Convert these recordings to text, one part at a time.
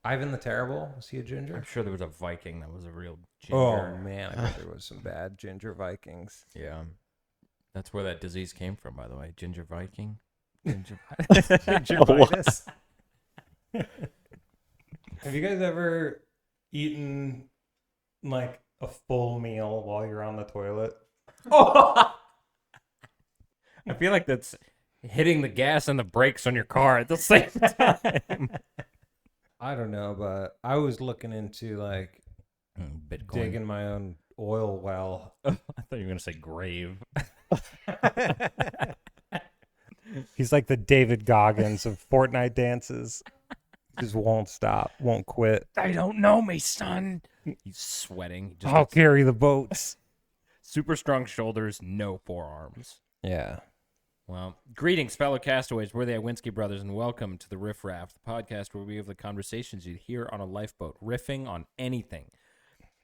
Ivan the Terrible, was he a ginger? I'm sure there was a Viking that was a real ginger. Oh, man, I bet there was some bad ginger Vikings. Yeah. That's where that disease came from, by the way. Ginger Viking. Gingivitis. Have you guys ever eaten like a full meal while you're on the toilet? Oh! I feel like that's hitting the gas and the brakes on your car at the same time. I don't know, but I was looking into like Bitcoin. digging my own oil well. I thought you were going to say grave. He's like the David Goggins of Fortnite dances. Just won't stop, won't quit. They don't know me, son. He's sweating. Just I'll carry the boats. super strong shoulders, no forearms. Yeah. Well, greetings, fellow castaways. We're the Iwinski brothers, and welcome to the Riff Raft, the podcast where we have the conversations you'd hear on a lifeboat, riffing on anything.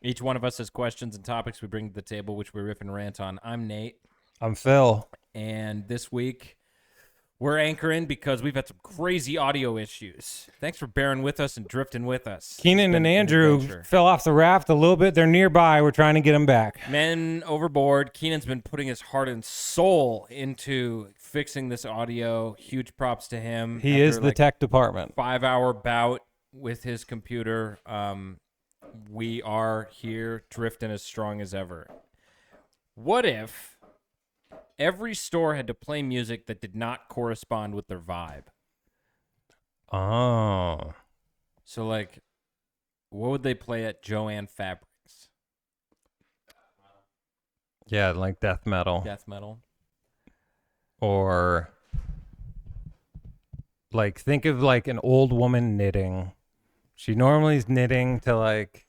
Each one of us has questions and topics we bring to the table, which we riff and rant on. I'm Nate. I'm Phil. And this week, we're anchoring because we've had some crazy audio issues. Thanks for bearing with us and drifting with us. Keenan and Andrew fell off the raft a little bit. They're nearby. We're trying to get them back. Men overboard. Keenan's been putting his heart and soul into fixing this audio. Huge props to him. He is the tech department. 5-hour bout with his computer. We are here drifting as strong as ever. What if every store had to play music that did not correspond with their vibe? Oh. So, like, what would they play at Joanne Fabrics? Yeah, like death metal. Death metal. Or, like, think of, like, an old woman knitting. She normally is knitting to, like,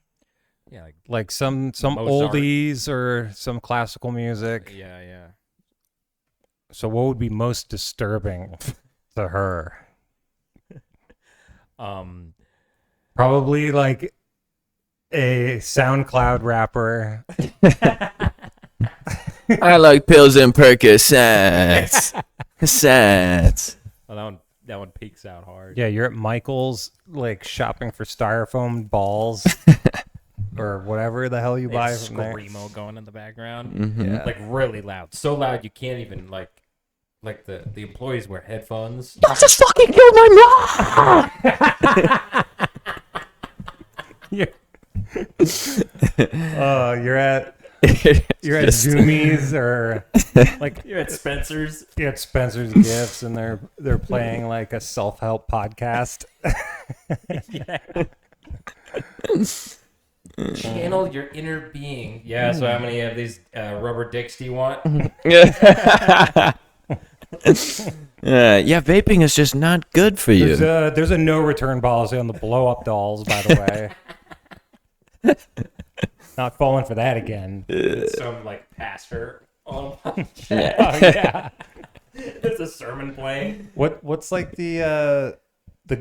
yeah, like some Mozart. oldies or some classical music. Yeah, yeah. So what would be most disturbing to her? Probably like a SoundCloud rapper. I like pills and Percocets. Sets. Oh, that one peaks out hard. Yeah, you're at Michael's, like shopping for styrofoam balls or whatever the hell you buy from there. Screamo going in the background. Mm-hmm. Yeah. Like really loud. So loud you can't even like the employees wear headphones. I just fucking killed my mom. You're at Zoomies or like You're at Spencer's. you're at Spencer's Gifts and they're playing like a self-help podcast. Channel your inner being. Yeah, so how many of these rubber dicks do you want? Yeah, vaping is just not good for you. There's a no return policy on the blow up dolls, by the way. Not falling for that again. Some like pastor on Yeah. There's a sermon playing. What's like the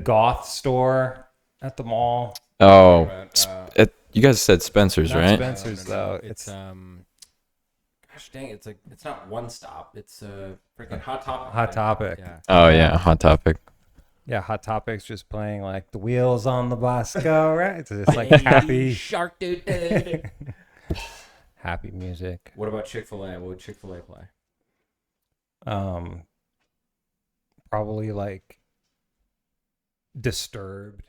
goth store at the mall? Oh, But, you guys said Spencer's, Not right? Spencer's though. It's gosh dang, it's not One Stop. It's a freaking Hot Topic. Hot Topic. Yeah. Oh yeah, Hot Topic. Yeah, Hot Topic's just playing like the wheels on the bus go, right? It's just like happy Shark dude. happy music. What about Chick-fil-A? What would Chick-fil-A play? Probably like Disturbed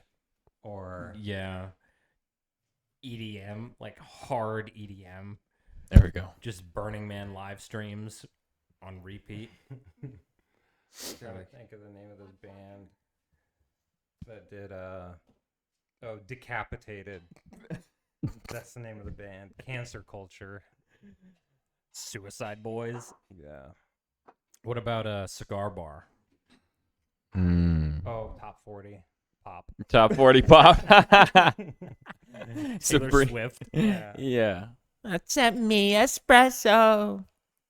or Yeah. EDM, like hard EDM. There we go. Just Burning Man live streams on repeat. trying to think of the name of this band that did Decapitated. That's the name of the band. Cancer Culture. Suicide Boys. Yeah. What about a cigar bar? Oh, Top 40 pop. Top 40 pop. Taylor Supreme. Swift. Yeah. Accept me, espresso.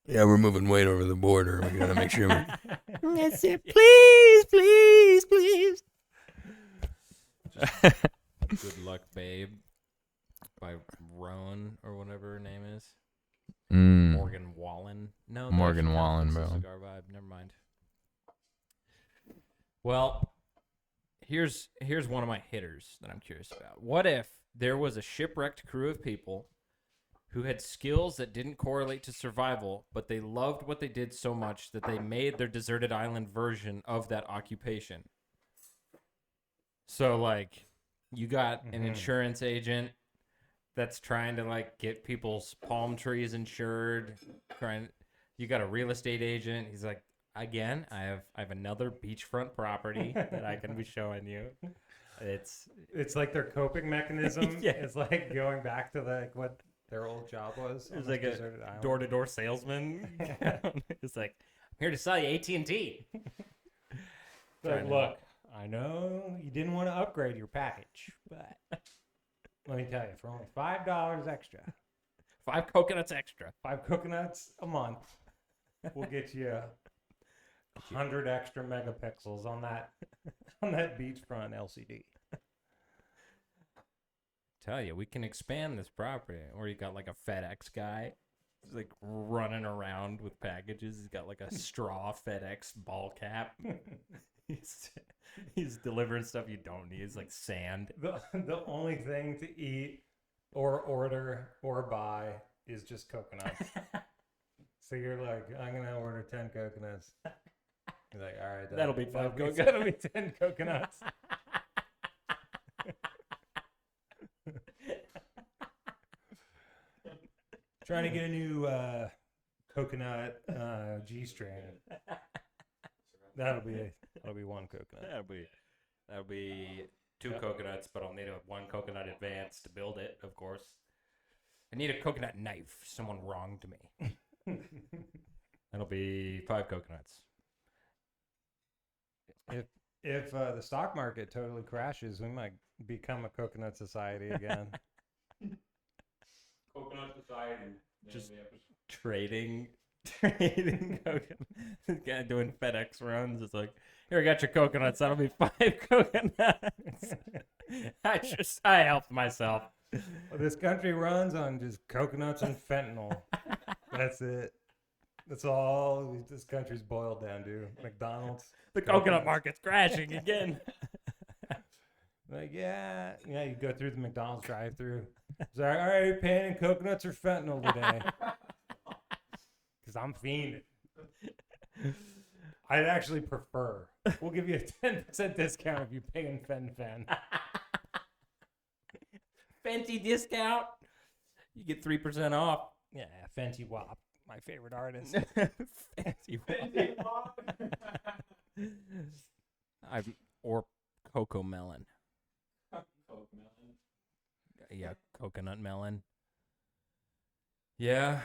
Yeah, we're moving weight over the border. We gotta make sure. That's it. Please, please, please. Good Luck Babe by Roan or whatever her name is. Morgan Wallen. No, Morgan that's Wallen, a bro. Cigar Vibe. Never mind. Well, Here's one of my hitters that I'm curious about. What if there was a shipwrecked crew of people who had skills that didn't correlate to survival, but they loved what they did so much that they made their deserted island version of that occupation? So, like, you got an insurance agent that's trying to, like, get people's palm trees insured. You got a real estate agent. He's like, again, I have another beachfront property that I can be showing you. It's like their coping mechanism. Yeah. It's like going back to like what their old job was. It's like a door-to-door salesman. It's like, I'm here to sell you AT&T. Like, look, I know you didn't want to upgrade your package, but let me tell you, for only $5 extra, 5 coconuts extra. 5 coconuts a month, we'll get you 100 extra megapixels on that beachfront LCD. Tell you, we can expand this property. Or you got like a FedEx guy. He's like running around with packages. He's got like a straw FedEx ball cap. He's delivering stuff you don't need. It's like sand. The only thing to eat or order or buy is just coconuts. So you're like, I'm going to order 10 coconuts. You're like, all right. That'll be 5 coconuts. That'll be 10 coconuts. Trying to get a new coconut G-string. That'll be 1 coconut. That'll be 2 coconuts, but I'll need a 1 coconut advance to build it, of course. I need a coconut knife. Someone wronged me. That'll be 5 coconuts. If the stock market totally crashes, we might become a coconut society again. Coconut Society. Just trading coconuts. This guy doing FedEx runs. It's like, here, I got your coconuts. That'll be 5 coconuts. I helped myself. Well, this country runs on just coconuts and fentanyl. That's it. That's all this country's boiled down to. McDonald's. The coconut market's crashing again. Like, yeah, you go through the McDonald's drive-thru. It's like, all right, paying in coconuts or fentanyl today? Because I'm fiending. I'd actually prefer. We'll give you a 10% discount if you pay in fen. Fenty discount. You get 3% off. Yeah, Fenty Wap, my favorite artist. Fenty Wap. Or Cocoa Melon. Yeah, coconut melon. Yeah,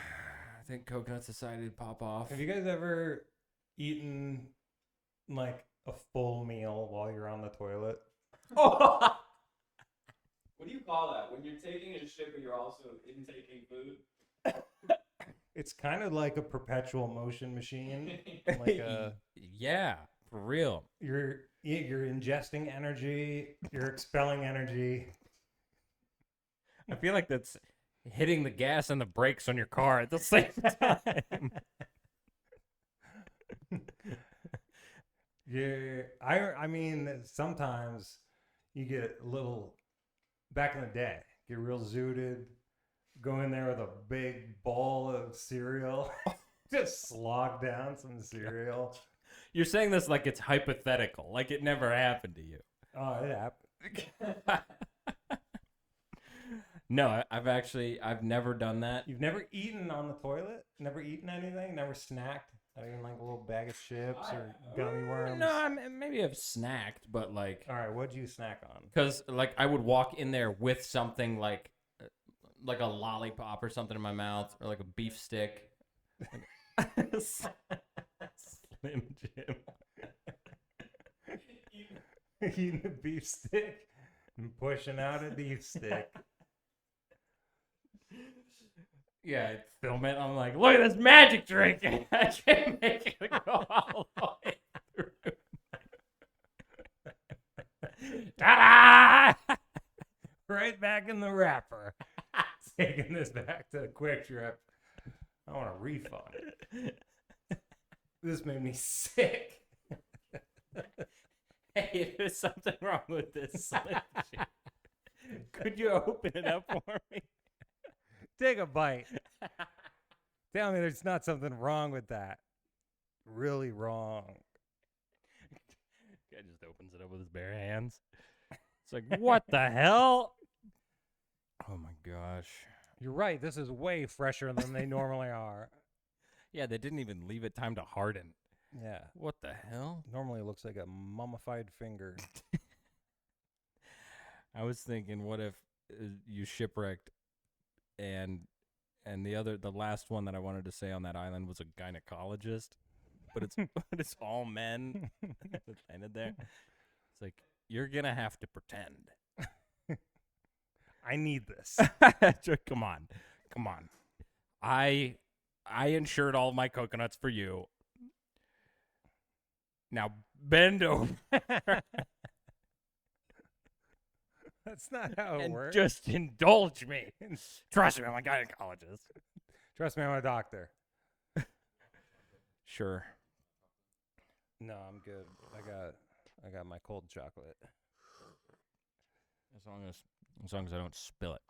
I think Coconut Society would pop off. Have you guys ever eaten like a full meal while you're on the toilet? What do you call that? When you're taking a shit but you're also intaking food? It's kind of like a perpetual motion machine. Like yeah, for real. You're ingesting energy, you're expelling energy. I feel like that's hitting the gas and the brakes on your car at the same time. Yeah, I mean, sometimes you get a little, back in the day, get real zooted, go in there with a big bowl of cereal, just slog down some cereal. You're saying this like it's hypothetical, like it never happened to you. Oh, it happened. No, I've never done that. You've never eaten on the toilet? Never eaten anything? Never snacked? Not even like a little bag of chips or gummy worms? No, maybe I've snacked, but like... All right, what'd you snack on? Because like I would walk in there with something like a lollipop or something in my mouth, or like a beef stick. Slim Jim. Eating a beef stick and pushing out a beef stick. Yeah, I'd film it. I'm like, look at this magic drink. I can't make it go all the way through. Ta-da! Right back in the wrapper. Taking this back to the Quick Trip. I want a refund. This made me sick. Hey, Hey, there's something wrong with this Slim Jim. Could you open it up for me? Take a bite. Tell me there's not something wrong with that. Really wrong. Guy just opens it up with his bare hands. It's like, what the hell? Oh my gosh. You're right. This is way fresher than they normally are. Yeah, they didn't even leave it time to harden. Yeah. What the hell? Normally it looks like a mummified finger. I was thinking, what if you shipwrecked and the last one that I wanted to say on that island was a gynecologist, but it's but it's all men that's ended there. It's like, you're gonna have to pretend. I need this. Come on. I insured all my coconuts for you. Now bend over That's not how it and works. just indulge me. Trust me, I'm a gynecologist. Trust me, I'm a doctor. Sure. No, I'm good. I got my cold chocolate. As long as I don't spill it.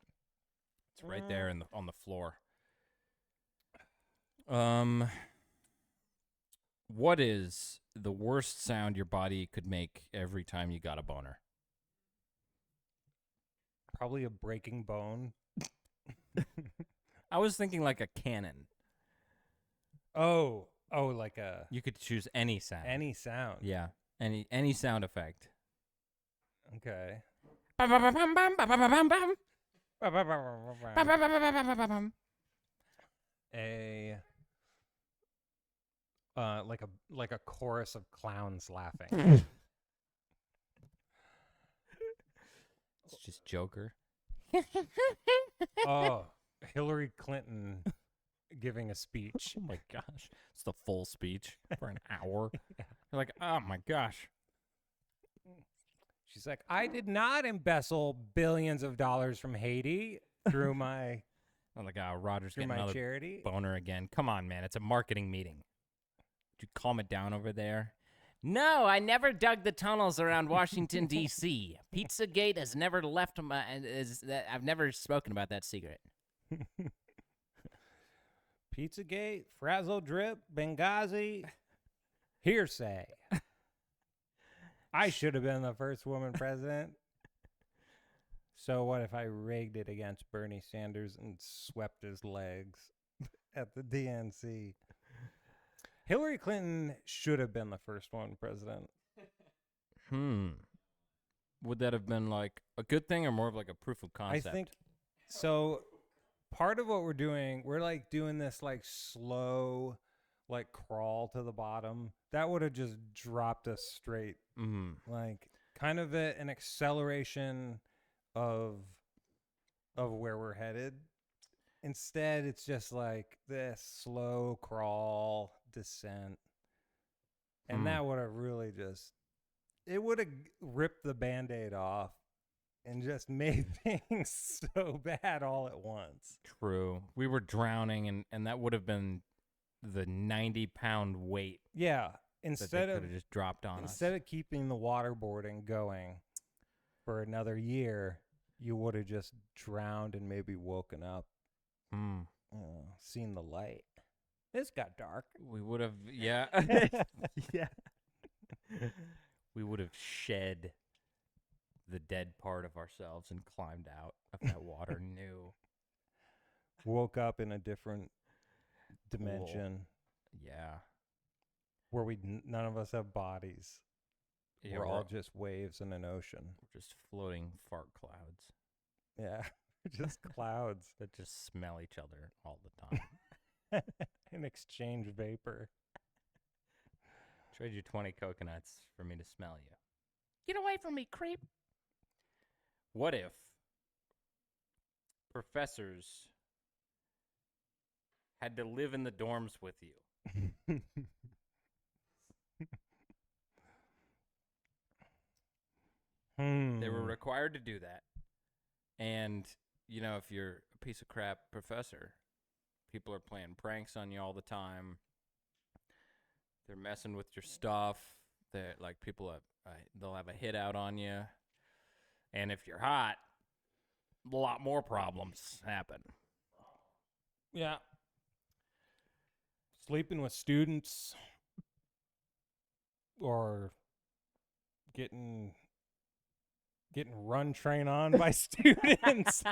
It's right there on the floor. What is the worst sound your body could make every time you got a boner? Probably a breaking bone. I was thinking like a cannon. Oh, like a You could choose any sound. any sound. Yeah. Any sound effect. Okay. Bum, bum, bum, bum, bum, bum, bum, bum, bum. Bum, bum, bum, bum, bum, bum, bum. Like a chorus of clowns laughing. It's just Joker. Oh, Hillary Clinton giving a speech. Oh my gosh. It's the full speech for an hour. You're like, oh my gosh. She's like, I did not embezzle billions of dollars from Haiti through my I'm like, oh, Roger's through getting my another charity. boner again. Come on, man. It's a marketing meeting. Would you calm it down over there? No, I never dug the tunnels around Washington, D.C. Pizzagate has never left my... I've never spoken about that secret. Pizzagate, Frazzle Drip, Benghazi, hearsay. I should have been the first woman president. So what if I rigged it against Bernie Sanders and swept his legs at the DNC? Hillary Clinton should have been the first woman president. Would that have been like a good thing or more of like a proof of concept? I think so. Part of what we're doing, we're like doing this like slow, like crawl to the bottom. That would have just dropped us straight. Like kind of an acceleration of where we're headed. Instead, it's just like this slow crawl descent. And that would have really just, it would have ripped the Band-Aid off and just made things so bad all at once. True. We were drowning, and that would have been the 90-pound weight Yeah. that they Instead could of have just dropped on us. keeping the waterboarding going for another year, you would have just drowned and maybe woken up, seen the light. This got dark. We would have, yeah. Yeah. We would have shed the dead part of ourselves and climbed out of that water new. Woke up in a different dimension Yeah. where none of us have bodies. Yeah, we're all just waves in an ocean. we're just floating fart clouds Yeah. Just clouds that just smell each other all the time. and exchange vapor. Trade you 20 coconuts for me to smell you. Get away from me, creep. What if professors had to live in the dorms with you? They were required to do that. And, you know, if you're a piece of crap professor, people are playing pranks on you all the time. They're messing with your stuff. They're like, people Right. They'll have a hit out on you. And if you're hot, a lot more problems happen. Yeah. Sleeping with students or getting run train on by students.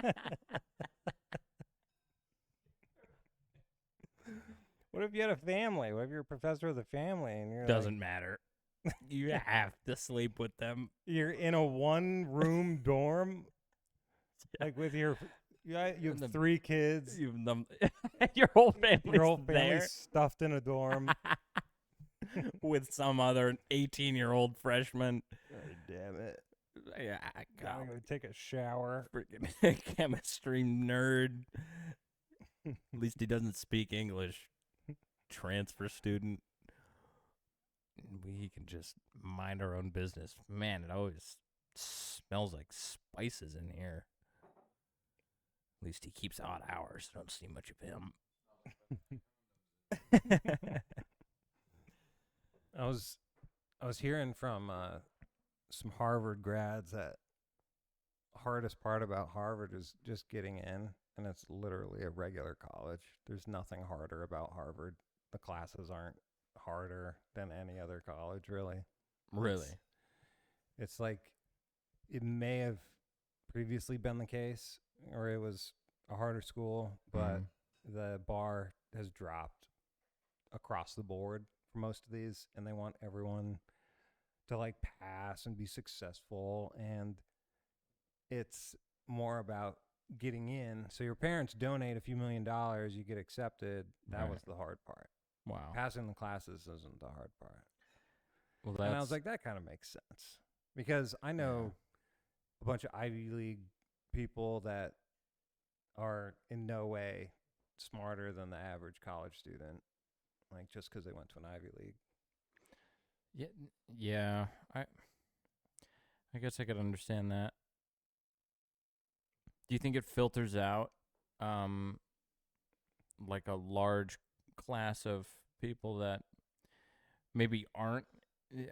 What if you had a family? What if you're a professor with a family and you're Doesn't matter. You have to sleep with them. you're in a one-room dorm, like with you have 3 kids. Your whole family's Your whole there family's stuffed in a dorm. with some other 18-year-old freshman. Damn it! Yeah, Gotta go take a shower. freaking chemistry nerd. At least he doesn't speak English. Transfer student. We can just mind our own business. Man, it always smells like spices in here. At least he keeps odd hours. Don't see much of him. I was hearing from some Harvard grads that hardest part about Harvard is just getting in, and it's literally a regular college. There's nothing harder about Harvard. The classes aren't harder than any other college, really. Really? It's like it may have previously been the case, or it was a harder school, but the bar has dropped across the board for most of these, and they want everyone to like pass and be successful, and it's more about getting in. So your parents donate a few $1 million, you get accepted. That Right. was the hard part. Wow. Passing the classes isn't the hard part. Well, And I was like, that kind of makes sense, because I know a bunch of Ivy League people that are in no way smarter than the average college student, like just because they went to an Ivy League. yeah. I guess I could understand that. Do you think it filters out, like a large class of people that maybe aren't?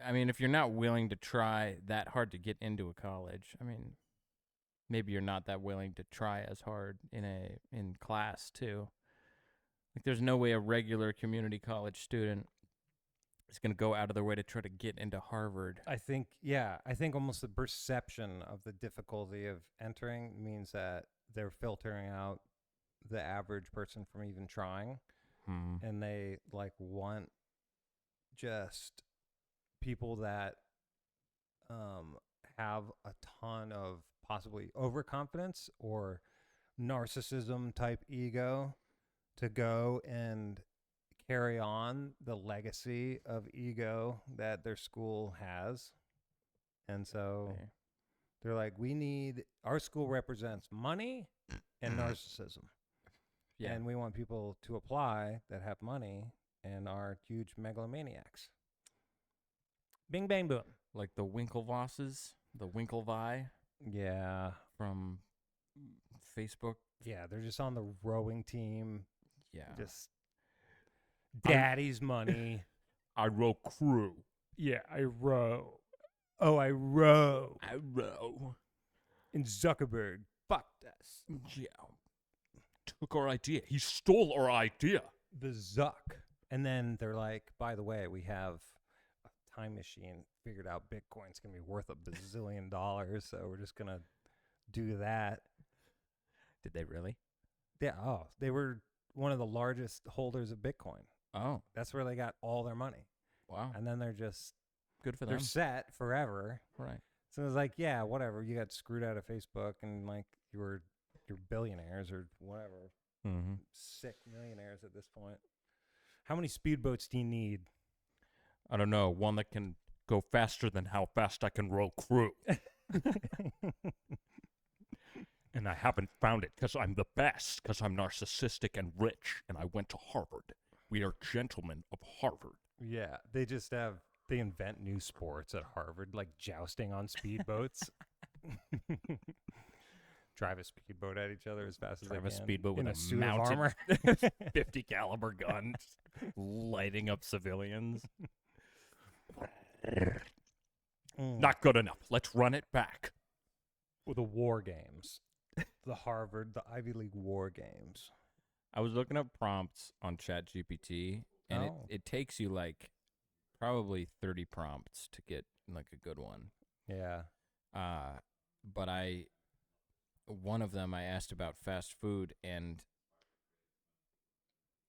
I mean, if you're not willing to try that hard to get into a college, I mean, maybe you're not that willing to try as hard in class too. Like, there's no way a regular community college student is going to go out of their way to try to get into Harvard. I think almost the perception of the difficulty of entering means that they're filtering out the average person from even trying, and they like want just people that have a ton of possibly overconfidence or narcissism type ego to go and carry on the legacy of ego that their school has. And so Okay. they're like, our school represents money and narcissism. Yeah. And we want people to apply that have money and are huge megalomaniacs. Bing, bang, boom. Like the Winklevosses, the Winklevi Yeah. from Facebook. Yeah, they're just on the rowing team. Yeah. Just daddy's money. I row crew. Yeah, I row. Oh, I row. I row. And Zuckerberg fucked us. Yeah. Took our idea. He stole our idea. The Zuck. And then they're like, by the way, we have a time machine figured out Bitcoin's going to be worth $1 bazillion. So we're just going to do that. Did they really? Yeah. Oh, they were one of the largest holders of Bitcoin. Oh, That's where they got all their money. wow. And then they're just, Good for they're them. set forever. Right. So it was like, yeah, whatever. You got screwed out of Facebook and like you're billionaires or whatever. Mm-hmm. Sick millionaires at this point. How many speedboats do you need? I don't know. One that can go faster than how fast I can row crew. And I haven't found it because I'm the best, because I'm narcissistic and rich, and I went to Harvard. We are gentlemen of Harvard. Yeah, they invent new sports at Harvard, like jousting on speedboats. Drive a speedboat at each other as fast as they Drive a can. speedboat in with a a suit of mounted armor. 50 caliber gun, lighting up civilians. Not good enough. Let's run it back. With the war games. The Ivy League war games. I was looking up prompts on ChatGPT, and Oh. it takes you like probably 30 prompts to get like a good one. Yeah. But one of them I asked about fast food, and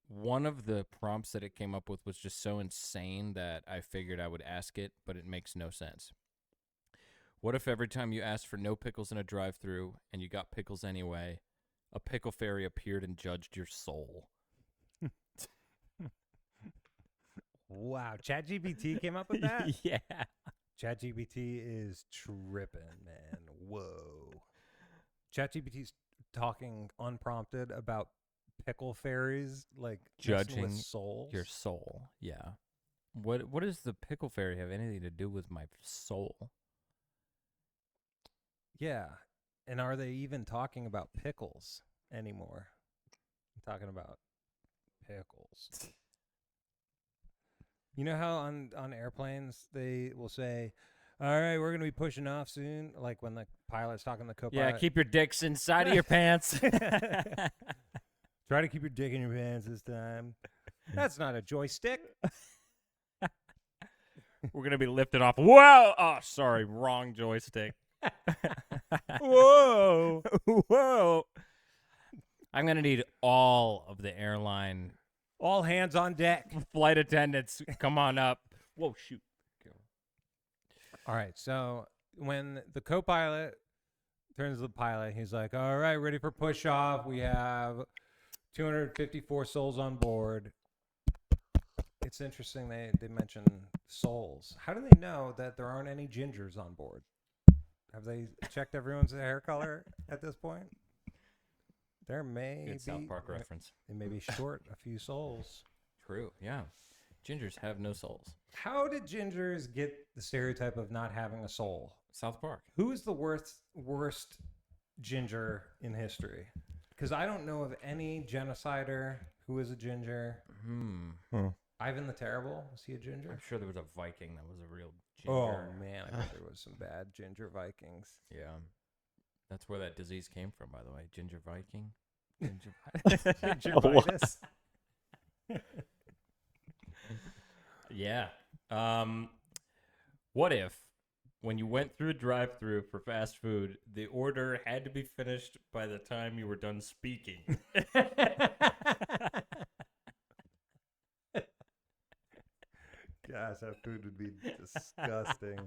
one of the prompts that it came up with was just so insane that I figured I would ask it, but it makes no sense. What if every time you asked for no pickles in a drive-thru and you got pickles anyway, a pickle fairy appeared and judged your soul? Wow. ChatGPT came up with that? Yeah. ChatGPT is tripping, man. Whoa. ChatGPT's talking unprompted about pickle fairies, like messing Judging with souls. your soul. Yeah. What does the pickle fairy have anything to do with my soul? Yeah. And are they even talking about pickles anymore? I'm talking about pickles. You know how on airplanes they will say, all right, we're going to be pushing off soon? Like when the pilot's talking to the co-pilot. Yeah, keep your dicks inside of your pants. Try to keep your dick in your pants this time. That's not a joystick. We're going to be lifting off. Whoa! Oh, sorry. Wrong joystick. Whoa. Whoa. I'm going to need all of the airline All hands on deck. flight attendants. Come on up. Whoa, shoot. All right, so when the co-pilot turns to the pilot, he's like, all right, ready for push off. We have 254 souls on board. It's interesting they mention souls. How do they know that there aren't any gingers on board? Have they checked everyone's hair color at this point? There may Good be South Park reference. They may be short a few souls. True, yeah. Gingers have no souls. How did gingers get the stereotype of not having a soul? South Park. Who is the worst ginger in history? Because I don't know of any genocider who is a ginger. Ivan the Terrible, was he a ginger? I'm sure there was a Viking that was a real Oh ginger. man, I bet there was some bad ginger Vikings. Yeah. That's where that disease came from, by the way. Ginger Viking. Gingivitis. Yeah. What if, when you went through a drive-thru for fast food, the order had to be finished by the time you were done speaking? Gosh, that food would be disgusting.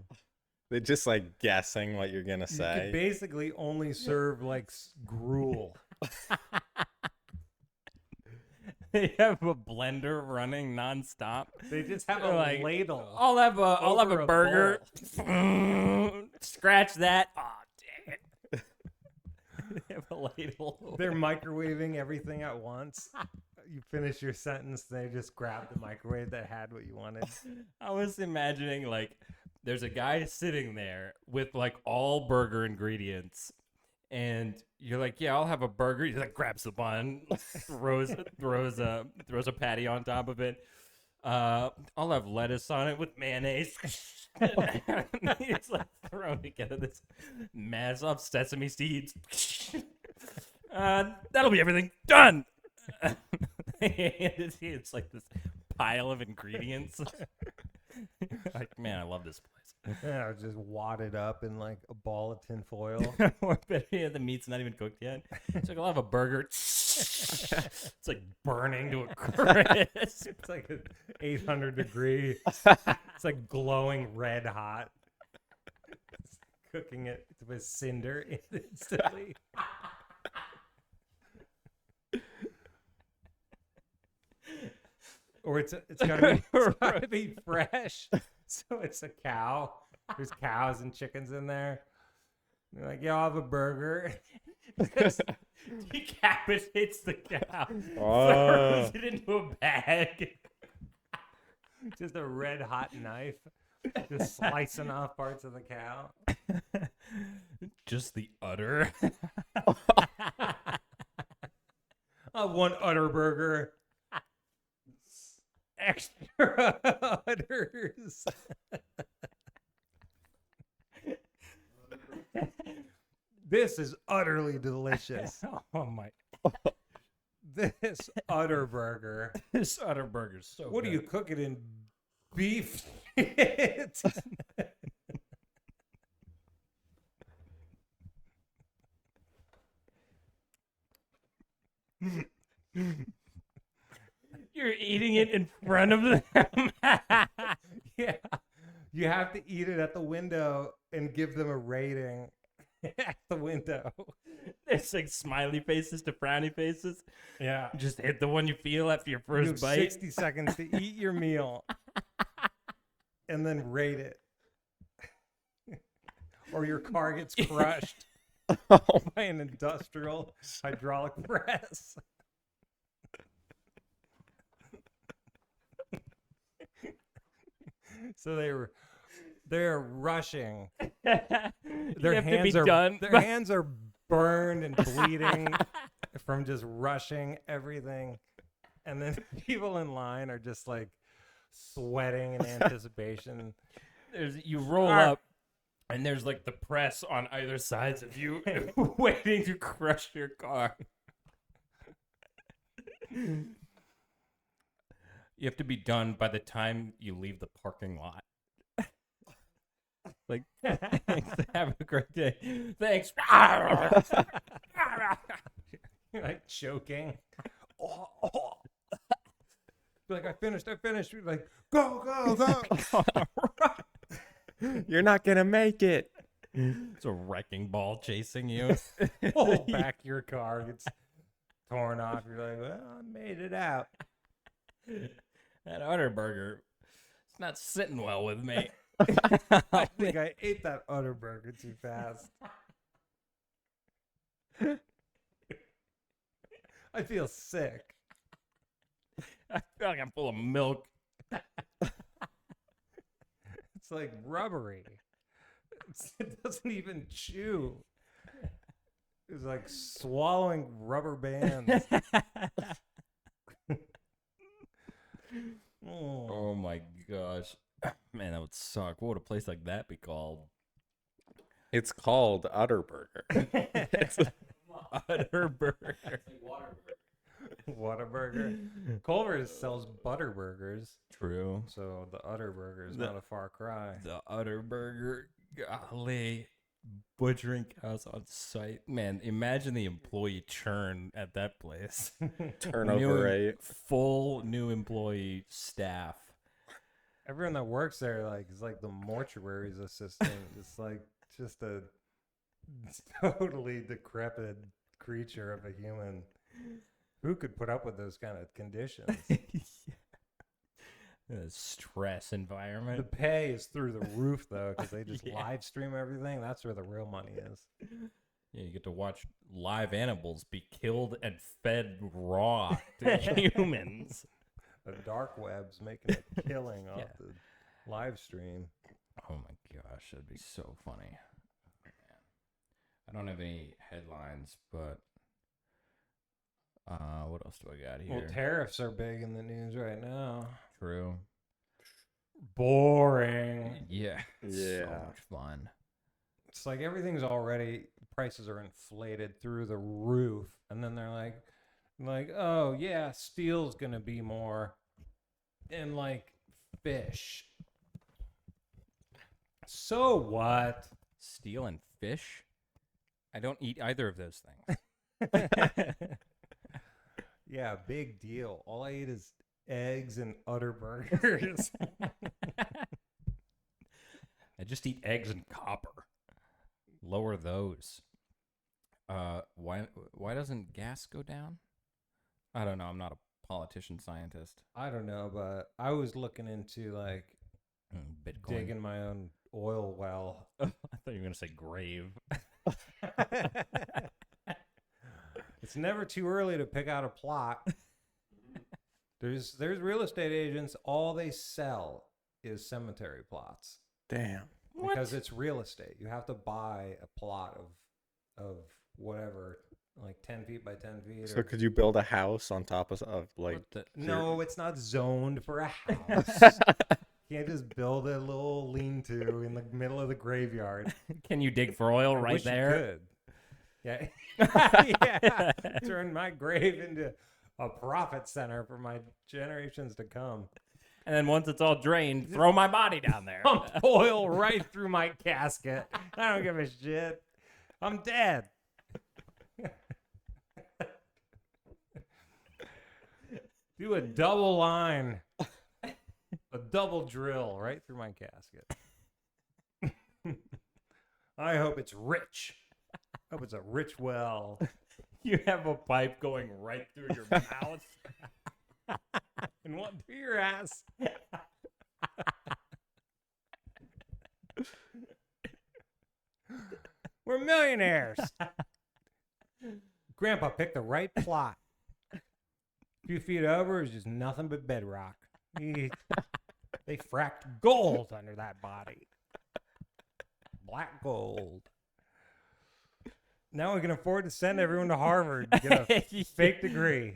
They're just like guessing what you're gonna You say. could basically only serve like gruel. They have a blender running nonstop. They just have They're a like, ladle. I'll have a over a burger. Scratch that. Oh, dang it. They have a ladle. They're microwaving everything at once. You finish your sentence, they just grab the microwave that had what you wanted. I was imagining, like, there's a guy sitting there with, like, all burger ingredients. And you're like, yeah, I'll have a burger. He like grabs the bun, throws a patty on top of it. I'll have lettuce on it with mayonnaise. He's like throwing together this mass of sesame seeds. That'll be everything done. It's like this pile of ingredients. Like, man, I love this place. Yeah, just wadded up in like a ball of tin foil. Or better yet, the meat's not even cooked yet. It's like, I'll have a burger. It's like burning to a crisp. It's like an 800 degree. It's like glowing red hot. It's cooking it with cinder instantly. Or it's gotta be fresh. So it's a cow. There's cows and chickens in there. You're like, yeah, I'll have a burger. Decapitates the cow. Oh. Throws it into a bag. Just a red hot knife. Just slicing off parts of the cow. Just the udder. One Udderburger. Extra udders. This is utterly delicious. Oh my! This Udderburger. This Udderburger's so. What do good. you cook it in? Beef shit. You're eating it in front of them. Yeah. You have to eat it at the window and give them a rating at the window. There's like smiley faces to frowny faces. Yeah. Just hit the one you feel after your You first have bite. 60 seconds to eat your meal and then rate it. Or your car gets crushed by an industrial hydraulic press. So they're rushing. Their have to hands be are done. their hands are burned and bleeding from just rushing everything. And then people in line are just like sweating in anticipation. You roll up, and there's like the press on either sides of you, waiting to crush your car. You have to be done by the time you leave the parking lot. Like, thanks, have a great day. Thanks. You're like choking. Be like, I finished. You're like, go. You're not gonna make it. It's a wrecking ball chasing you. Pull back your car gets torn off. You're like, well, I made it out. That Udderburger, it's not sitting well with me. I think I ate that Udderburger too fast. I feel sick. I feel like I'm full of milk. It's like rubbery. It doesn't even chew. It's like swallowing rubber bands. Oh my gosh. Man, that would suck. What would a place like that be called? It's called Udderburger. Udderburger. Whataburger. Culver's sells Butterburgers, True. so the Udderburger is not a far cry. The Udderburger. Golly. Butchering cows on site. Man, imagine the employee churn at that place. Turnover rate. Full new employee staff. Everyone that works there is like the mortuary's assistant. It's like just a totally decrepit creature of a human. Who could put up with those kind of conditions? The stress The environment. pay is through the roof though, because they just live stream everything. That's where the real money is. Yeah, you get to watch live animals be killed and fed raw to humans. The dark web's making a killing off Yeah. the live stream. Oh my gosh, that'd be so funny. I don't have any headlines, but what else do I got here? Well, tariffs are big in the news right now. True. Boring. Yeah. So Yeah. much fun. It's like everything's already, prices are inflated through the roof, and then they're like, oh yeah, steel's gonna be more, and like fish. So what? Steel and fish? I don't eat either of those things. Yeah, big deal. All I eat is eggs and Udderburgers. I just eat eggs and copper. Lower those. Why doesn't gas go down? I don't know. I'm not a politician scientist. I don't know, but I was looking into like Bitcoin. digging my own oil well. I thought you were gonna say grave. It's never too early to pick out a plot. There's real estate agents, all they sell is cemetery plots Damn. because it's real estate. You have to buy a plot of whatever, like 10 feet by 10 feet. So could you build a house on top of like? What the- No, it's not zoned for a house. You can't just build a little lean-to in the middle of the graveyard. Can you dig for oil I right wish you there? could. Yeah. Yeah. Turn my grave into a profit center for my generations to come. And then once it's all drained, throw my body down there. Pump oil right through my casket. I don't give a shit. I'm dead. Do a double line, a double drill right through my casket. I hope it's rich. I hope it's a rich well. You have a pipe going right through your mouth. And what to your ass? We're millionaires. Grandpa picked the right plot. A few feet over is just nothing but bedrock. They fracked gold under that body. Black gold. Now we can afford to send everyone to Harvard to get a fake degree.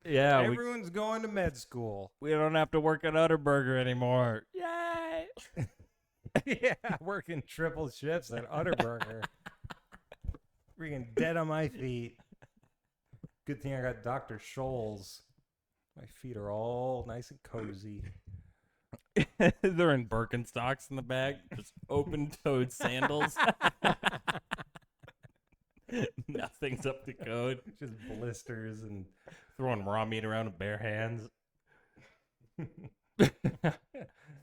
Yeah, Everyone's going to med school. we don't have to work at Udderburger anymore. Yay! Yeah, working triple shifts at Udderburger. Freaking dead on my feet. Good thing I got Dr. Scholl's. My feet are all nice and cozy. They're in Birkenstocks in the back, just open-toed sandals. Nothing's up to code. Just blisters and Throwing raw meat around with bare hands.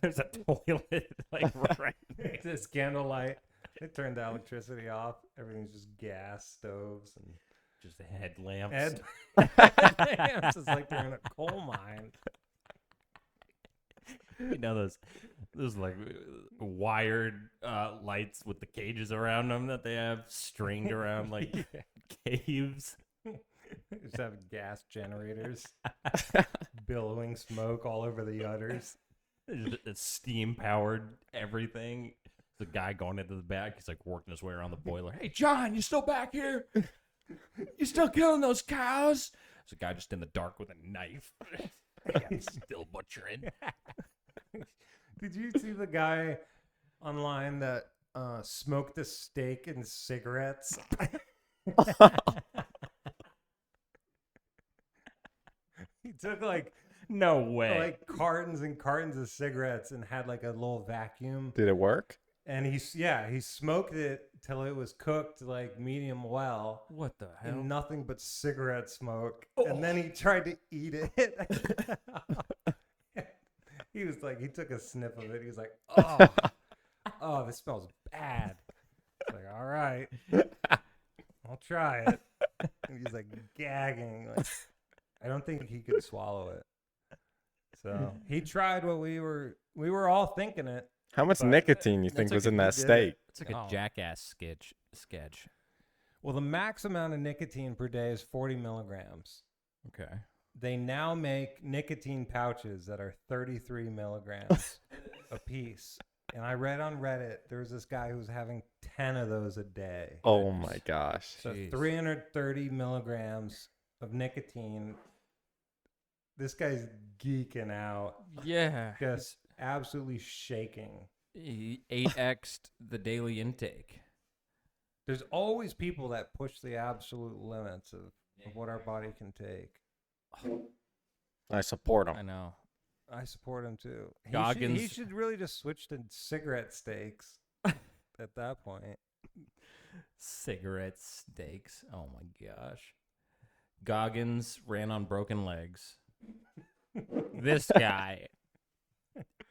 There's a toilet like right there. this candlelight. They turned the electricity off. Everything's just gas stoves and Just headlamps. headlamps. It's like they're in a coal mine. You know those like wired lights with the cages around them that they have stringed around like caves. Just have gas generators billowing smoke all over the udders. It's steam powered everything. The guy going into the back, he's like working his way around the boiler. Hey John, you still back here? You still killing those cows? There's a guy just in the dark with a knife. Still butchering. Did you see the guy online that smoked a steak and cigarettes? He took like No way. cartons and cartons of cigarettes and had like a little vacuum, Did it work? and he smoked it till it was cooked like medium well, What the hell? and nothing but cigarette smoke. And then he tried to eat it. He was like, he took a sniff of it. He was like, oh, this smells bad. It's like, all right, I'll try it. And he's like gagging. Like, I don't think he could swallow it. So he tried what we were all thinking it. How much But nicotine you that's think like was if in you that did it. steak? It's like a Oh. Jackass sketch. Well, the max amount of nicotine per day is 40 milligrams. Okay. They now make nicotine pouches that are 33 milligrams a piece. And I read on Reddit, there's this guy who's having 10 of those a day. Oh my gosh. So Jeez. 330 milligrams of nicotine. This guy's geeking out, Yeah. just absolutely shaking. He 8x'd the daily intake. There's always people that push the absolute limits of what our body can take. I support I him. know. I support him too. He Goggins- should really just switch to cigarette steaks at that point. Cigarette steaks. Oh my gosh. Goggins ran on broken legs. This guy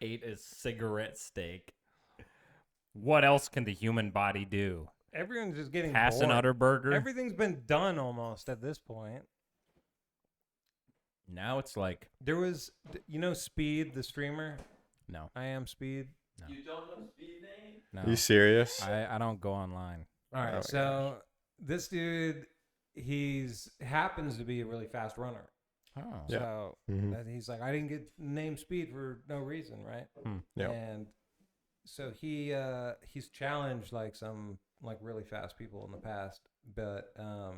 ate a cigarette steak. What else can the human body do? Everyone's just getting Pass an bored. Udderburger? Everything's been done almost at this point. Now it's like, There was, Speed, the streamer. no, I am Speed. You don't know speed name? no. You serious? I don't go online. All right, Oh my so this dude, happens to be a really fast runner. Oh. Yeah. So Mhm. he's like, I didn't get named Speed for no reason, right? Yeah. And so he's challenged like some like really fast people in the past, but I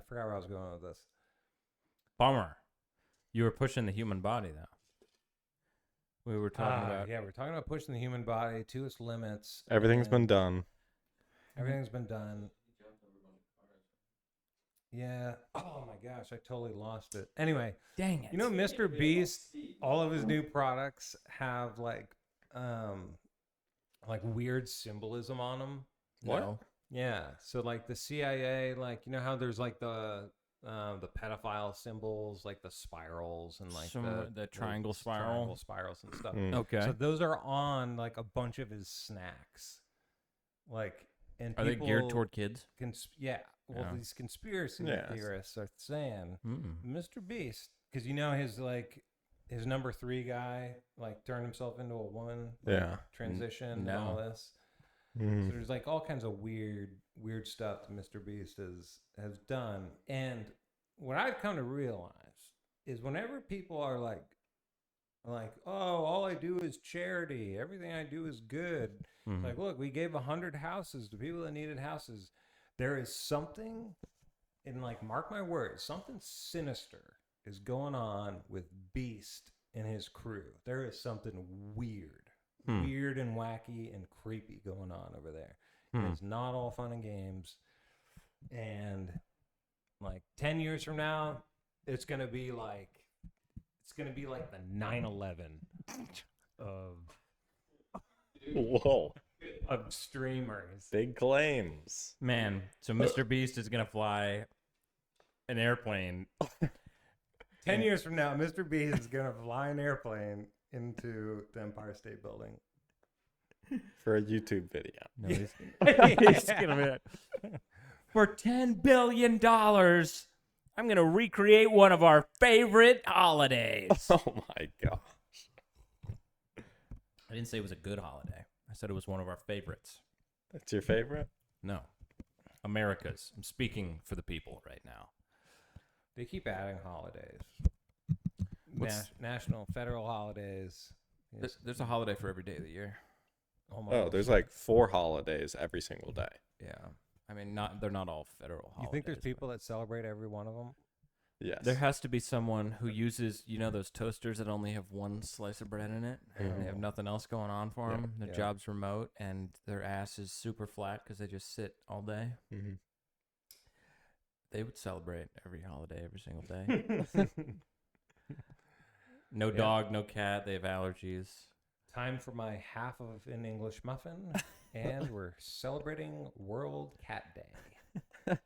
forgot where I was going with this. Bummer. You were pushing the human body, though. we were talking about. Yeah, we're talking about pushing the human body to its limits. Everything's been and done. Everything's been done. Yeah. Oh my gosh, I totally lost it. Anyway, Dang it. you know, Mr. Beast, all of his new products have like weird symbolism on them. What? No. Yeah. So like the CIA, like you know how there's like the pedophile symbols, like the spirals and like the triangle spiral. triangle spirals and stuff. Mm. Okay. So those are on like a bunch of his snacks. Like, and Are they geared toward kids? yeah. Well, Yeah. these conspiracy Yes. theorists are saying Mm. Mr. Beast, because you know his number 3 guy like turned himself into a woman. like, Yeah. transition and No. all this. So Mhm. there's like all kinds of weird stuff that Mr. Beast has done. And what I've come to realize is whenever people are like, oh, all I do is charity. Everything I do is good. Mhm. Like, look, we gave 100 houses to people that needed houses. There is something, and like, mark my words, something sinister is going on with Beast and his crew. There is something weird and wacky and creepy going on over there. And it's not all fun and games. And like 10 years from now, it's gonna be like the 9/11 Whoa. of streamers. Big claims. Man, so Mr. Beast is gonna fly an airplane. 10 years from now, Mr. Beast is gonna fly an airplane into the Empire State Building. For a YouTube video. No, he's gonna be for $10 billion. I'm gonna recreate one of our favorite holidays. Oh my gosh. I didn't say it was a good holiday. I said it was one of our favorites. That's your favorite? No, America's. I'm speaking for the people right now. They keep adding holidays. What's- National, federal holidays. Yes, There's a holiday for every day of the year. almost. Oh, there's like 4 holidays every single day. Yeah, I mean, they're not all federal holidays. You think there's but- people that celebrate every one of them? Yes. There has to be someone who uses, those toasters that only have one slice of bread in it, and they have nothing else going on for them. Their Yeah. job's remote, and their ass is super flat because they just sit all day. Mhm. They would celebrate every holiday, every single day. No dog, no cat. They have allergies. Time for my half of an English muffin, and we're celebrating World Cat Day.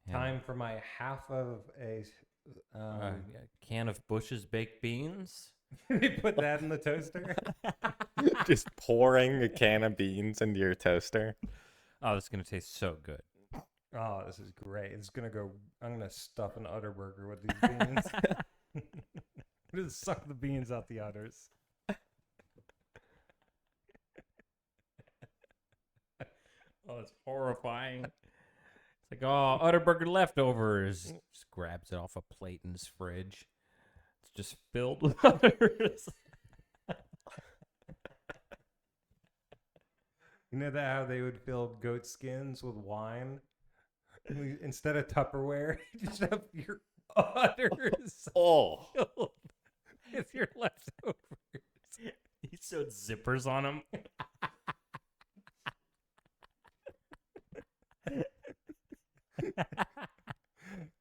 Yeah. Time for my half of a. A can of Bush's baked beans. They put that in the toaster. Just pouring a can of beans into your toaster. Oh, this is gonna taste so good. Oh, this is great. It's gonna go. I'm gonna stuff an Udderburger with these beans. Just suck the beans out the udders. Oh, it's horrifying. It's like, oh, Udderburger leftovers. Just grabs it off a plate in his fridge. It's just filled with udders. You know that how they would fill goat skins with wine? Instead of Tupperware, you just have your udders Oh. filled with your leftovers. He sewed zippers on him.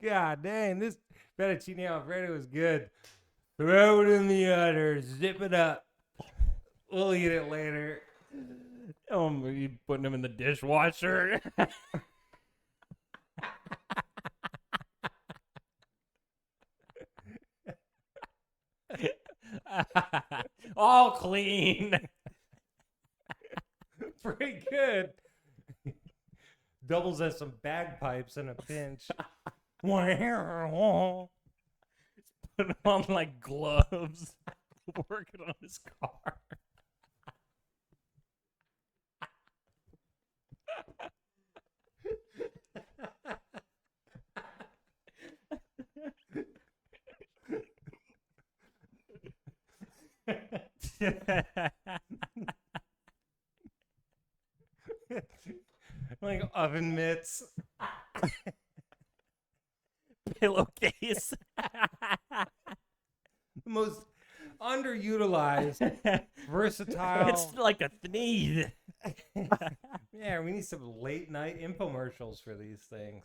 God dang, this fettuccine alfredo is good. Throw it in the udders, zip it up. We'll eat it later. You putting him in the dishwasher. All clean. Pretty good. Doubles as some bagpipes in a pinch. Put him on like gloves. Working on his car. Like oven mitts. Pillowcase. The most underutilized, versatile. It's like a sneeze. Yeah, we need some late night infomercials for these things.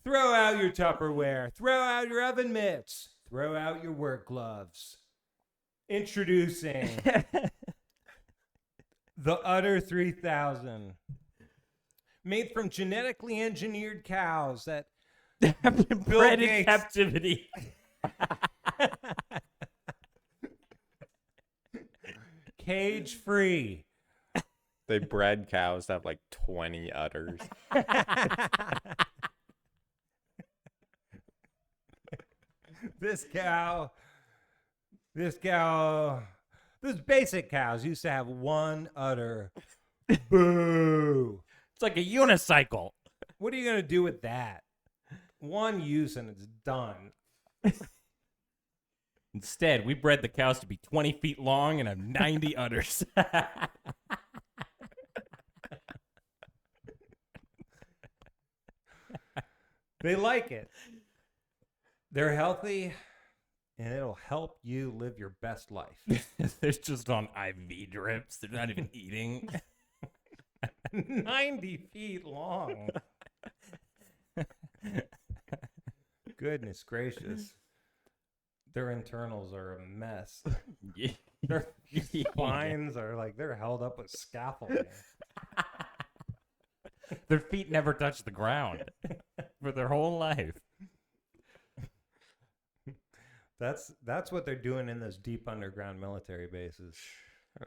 Throw out your Tupperware. Throw out your oven mitts. Throw out your work gloves. Introducing the Udder 3000. Made from genetically engineered cows that Have been Bill bred in Gates. captivity. cage free. They bred cows to have like 20 udders. This basic cows used to have one udder. Boo. It's like a unicycle. What are you going to do with that? One use and it's done. Instead, we bred the cows to be 20 feet long and have 90 udders. They like it. They're healthy and it'll help you live your best life. They're just on IV drips. They're not even eating. 90 feet long. Goodness gracious. Their internals are a mess. Their spines are like they're held up with scaffolding. Their feet never touch the ground for their whole life. That's what they're doing in those deep underground military bases.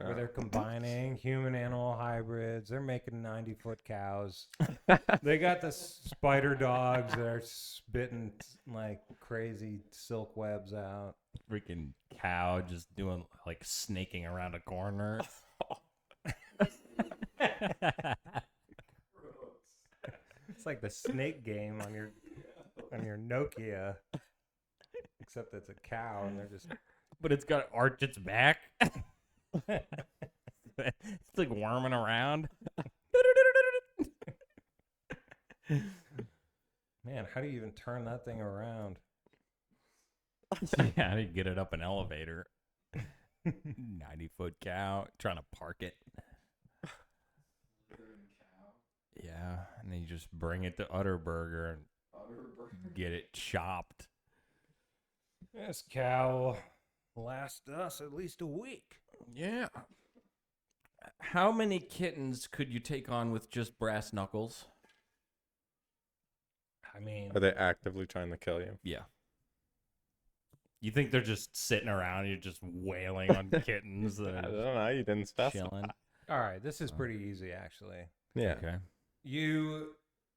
Where they're combining human animal hybrids. They're making 90-foot cows. They got the spider dogs that are spitting like crazy silk webs out. Freaking cow just doing like snaking around a corner. It's like the snake game on your Nokia. Except it's a cow and they're just But it's got to arch its back. It's like worming around. man, how do you even turn that thing around? Yeah, how do you get it up an elevator? 90-foot cow trying to park it. Yeah, and then you just bring it to Udderburger and get it chopped. This cow will last us at least a week. Yeah. How many kittens could you take on with just brass knuckles? I mean, Are they actively trying to kill you? Yeah. You think they're just sitting around and you're just wailing on kittens I that don't are know. You didn't just specify. chilling? all right, this is pretty easy actually. Yeah. Okay. You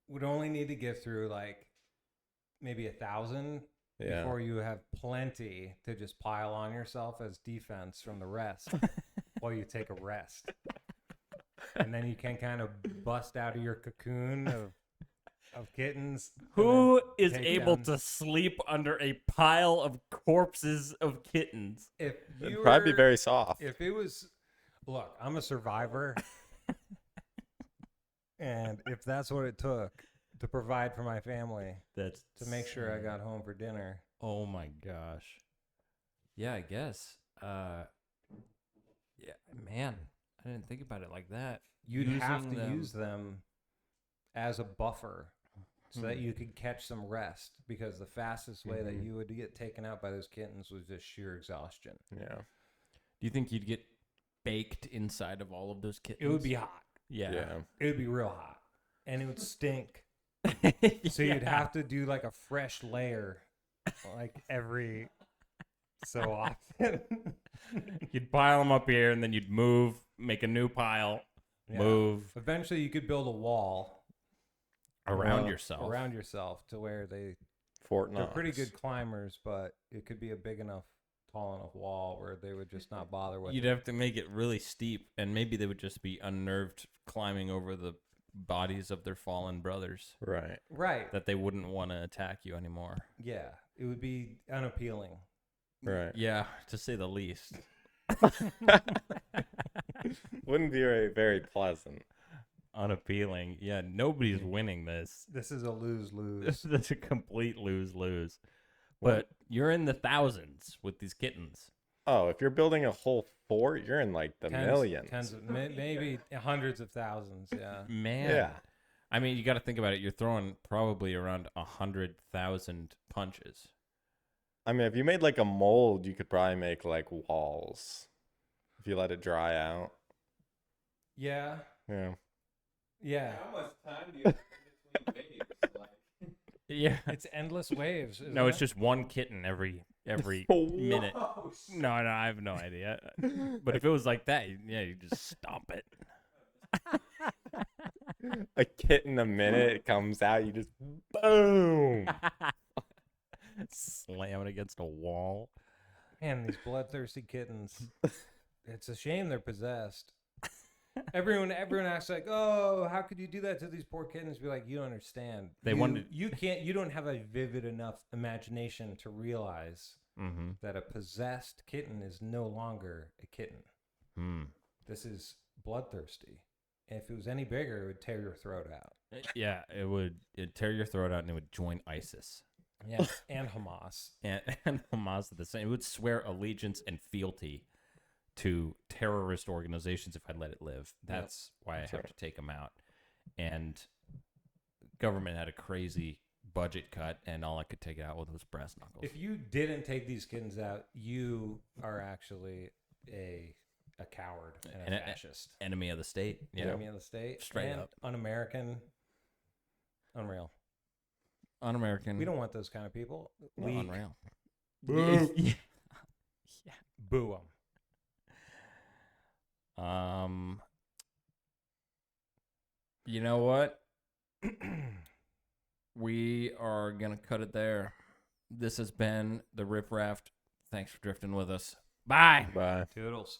would only need to get through like maybe 1,000 Yeah. before you have plenty to just pile on yourself as defense from the rest while you take a rest. And then you can kind of bust out of your cocoon of kittens. and Who then is take able down- to sleep under a pile of corpses of kittens? If It'd you probably be were- very soft. If it was, look, I'm a survivor. And if that's what it took to provide for my family, That's to make sure I got home for dinner. Oh my gosh. Yeah, I guess. Yeah, man, I didn't think about it like that. You'd have Using to them- use them as a buffer so that you could catch some rest, because the fastest way that Mhm. you would get taken out by those kittens was just sheer exhaustion. Yeah. Do you think you'd get baked inside of all of those kittens? It would be hot. Yeah. Yeah. It would be real hot. And it would stink. So you'd have to do like a fresh layer like every so often. You'd pile them up here, and then you'd move, make a new pile, Yeah. move Eventually you could build a wall around yourself. Around yourself to where they're Fort Knox. pretty good climbers, but it could be a big enough, tall enough wall where they would just not bother with You'd it. have to make it really steep, and maybe they would just be unnerved climbing over the bodies of their fallen brothers, Right. Right. that they wouldn't want to attack you anymore. Yeah. It would be unappealing. Right. Yeah, to say the least. Wouldn't be very pleasant. Unappealing. Yeah, nobody's winning this. This is a lose-lose. That's a complete lose-lose. But you're in the thousands with these kittens. Oh, if you're building a whole fort, you're in like the millions. Tens of, maybe hundreds of thousands. Yeah. Man. Yeah. I mean, you got to think about it. You're throwing probably around 100,000 punches. I mean, if you made like a mold, you could probably make like walls if you let it dry out. Yeah. Yeah. Yeah. How much time do you have in between waves? Like, Yeah. It's endless waves. Isn't No, it's it? just one kitten every minute. oh, shit. No, I have no idea. But if it was like that, you just stomp it. A kitten a minute, it comes out, you just boom. Slam it against a wall. Man, these bloodthirsty kittens. It's a shame they're possessed. Everyone acts like, oh, how could you do that to these poor kittens? Be like, you don't understand. They you, wanted- you don't have a vivid enough imagination to realize Mm-hmm. that a possessed kitten is no longer a kitten. This is bloodthirsty. And if it was any bigger, it would tear your throat out. Yeah, it'd tear your throat out and it would join ISIS. Yeah, and Hamas. And Hamas at the same. It would swear allegiance and fealty to terrorist organizations if I let it live. That's why I have to take them out. And government had a crazy budget cut, and all I could take it out with was brass knuckles. If you didn't take these kittens out, you are actually a coward and a fascist. Enemy of the state. Yeah. Enemy of the state. Straight and up. Un-American. Unreal. Un-American. We don't want those kind of people. Unreal. Boo. Yeah. Boo them. You know what? We are gonna cut it there. This has been the Riff Raft. Thanks for drifting with us. Bye. Bye. Toodles.